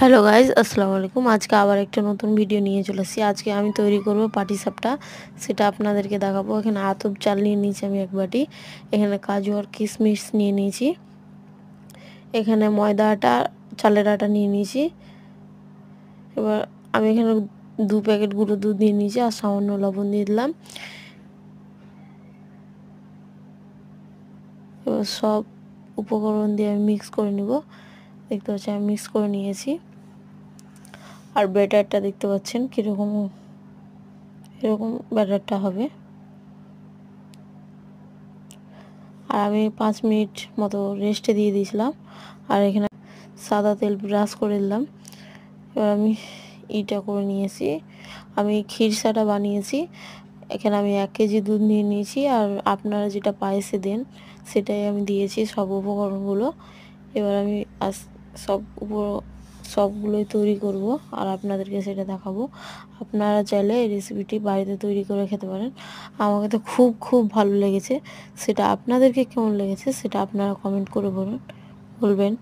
Hello guys, আসসালামু আলাইকুম। আজকে আবার একটা নতুন ভিডিও নিয়ে চলে এসেছি। আজকে আমি তৈরি করব পাটিসাপটা, সেটা আপনাদেরকে দেখাবো। এখানে আতপ চাল নিয়ে নিয়েছি আমি 1 বাটি। এখানে কাজু আর কিশমিশ নিয়ে নিয়েছি। এখানে ময়দা আটা, চালের আটা নিয়ে নিয়েছি। এবার আমি এখানে 2 প্যাকেট গুঁড়ো দুধ নিয়ে নিয়েছি আর সামান্য লবণ দিয়ে দিলাম। এবার সব উপকরণ দিয়ে আমি মিক্স করে নিব। দেখতে পাচ্ছি আমি মিক্স করে নিয়েছি। আর ব্যাটারটা দেখতে পাচ্ছেন কীরকম, এরকম ব্যাটারটা হবে। আর আমি 5 মিনিট মতো রেস্টে দিয়ে দিয়েছিলাম। আর এখানে সাদা তেল ব্রাশ করে দিলাম। এবার আমি ইটা করে নিয়েছি, আমি খিরসাটা বানিয়েছি। এখানে আমি 1 কেজি দুধ নিয়ে নিয়েছি, আর আপনারা যেটা পায়েসে দেন সেটাই আমি দিয়েছি সব উপকরণগুলো। এবার আমি সবগুলোই তৈরি করব আর আপনাদেরকে সেটা দেখাবো। আপনারা চাইলে এই রেসিপিটি বাড়িতে তৈরি করে খেতে পারেন। আমাকে তো খুব ভালো লেগেছে। সেটা আপনাদেরকে কেমন লেগেছে সেটা আপনারা কমেন্ট করে বলবেন।